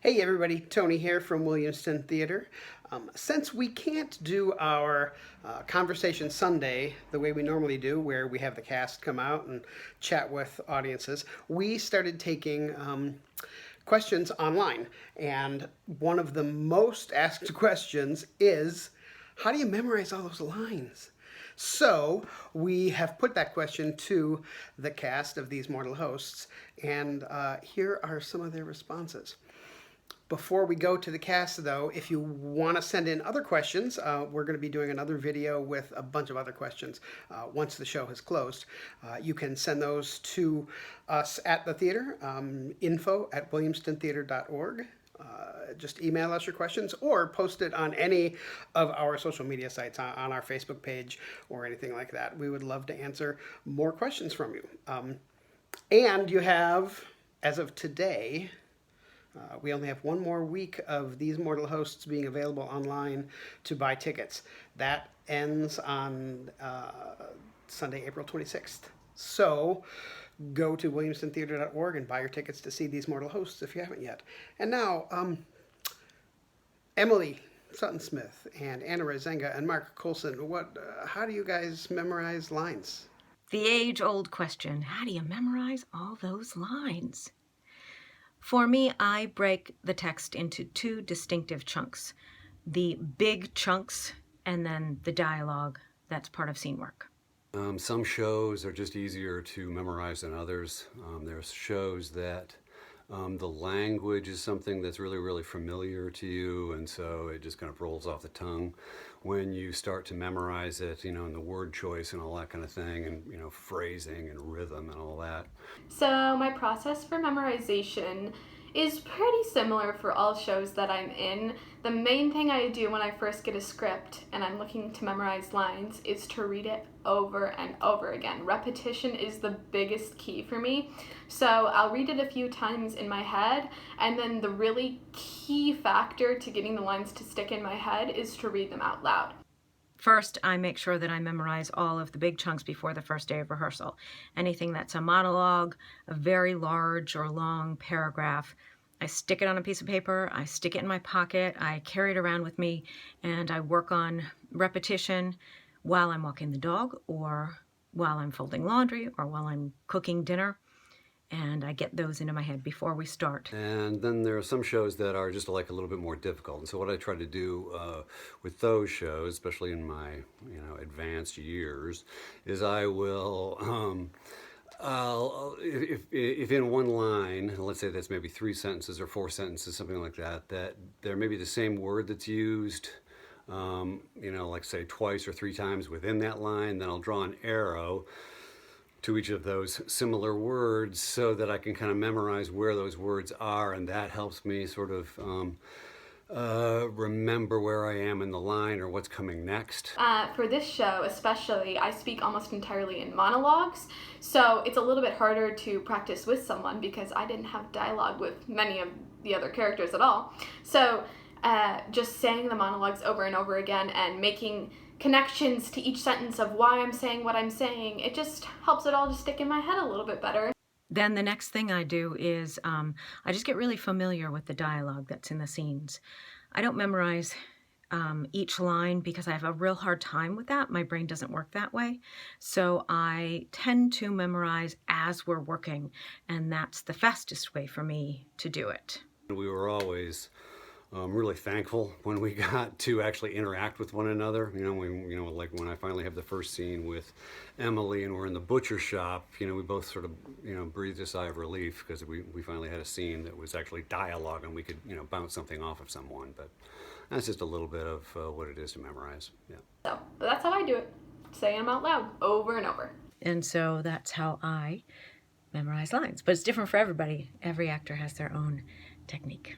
Hey everybody, Tony here from Williamston Theater. Since we can't do our Conversation Sunday the way we normally do, where we have the cast come out and chat with audiences, we started taking questions online. And one of the most asked questions is, how do you memorize all those lines? So we have put that question to the cast of These Mortal Hosts, and here are some of their responses. Before we go to the cast, though, if you want to send in other questions, we're going to be doing another video with a bunch of other questions once the show has closed. You can send those to us at the theater, info@williamstontheater.org. Just email us your questions or post it on any of our social media sites, on our Facebook page or anything like that. We would love to answer more questions from you. And you have, as of today, we only have one more week of These Mortal Hosts being available online to buy tickets. That ends on Sunday, April 26th. So go to williamstontheater.org and buy your tickets to see These Mortal Hosts if you haven't yet. And now, Emily Sutton-Smith and Anna Rezenga and Mark Colson, how do you guys memorize lines? The age-old question, how do you memorize all those lines? For me, I break the text into two distinctive chunks. The big chunks and then the dialogue that's part of scene work. Some shows are just easier to memorize than others. There's shows that the language is something that's really familiar to you, and so it just kind of rolls off the tongue. When you start to memorize it, and the word choice and all that kind of thing, and phrasing and rhythm and all that. So my process for memorization is pretty similar for all shows that I'm in. The main thing I do when I first get a script and I'm looking to memorize lines is to read it over and over again. Repetition is the biggest key for me. So I'll read it a few times in my head, and then the really key factor to getting the lines to stick in my head is to read them out loud. First, I make sure that I memorize all of the big chunks before the first day of rehearsal. Anything that's a monologue, a very large or long paragraph, I stick it on a piece of paper, I stick it in my pocket, I carry it around with me, and I work on repetition while I'm walking the dog, or while I'm folding laundry, or while I'm cooking dinner. And I get those into my head before we start. And then there are some shows that are just like a little bit more difficult. And so what I try to do with those shows, especially in my advanced years, is I will, if in one line, let's say that's maybe 3 sentences or 4 sentences, something like that, that there may be the same word that's used, like say twice or 3 times within that line, then I'll draw an arrow to each of those similar words so that I can kind of memorize where those words are, and that helps me sort of remember where I am in the line or what's coming next. For this show especially, I speak almost entirely in monologues, so it's a little bit harder to practice with someone because I didn't have dialogue with many of the other characters at all. So just saying the monologues over and over again and making connections to each sentence of why I'm saying what I'm saying, it just helps it all to stick in my head a little bit better. Then the next thing I do is I just get really familiar with the dialogue that's in the scenes. I don't memorize each line because I have a real hard time with that. My brain doesn't work that way. So I tend to memorize as we're working, and that's the fastest way for me to do it. We were always really thankful when we got to actually interact with one another. Like when I finally have the first scene with Emily and we're in the butcher shop, we both sort of, breathed a sigh of relief because we finally had a scene that was actually dialogue and we could, bounce something off of someone. But that's just a little bit of what it is to memorize. Yeah. So that's how I do it, saying them out loud over and over. And so that's how I memorize lines. But it's different for everybody. Every actor has their own technique.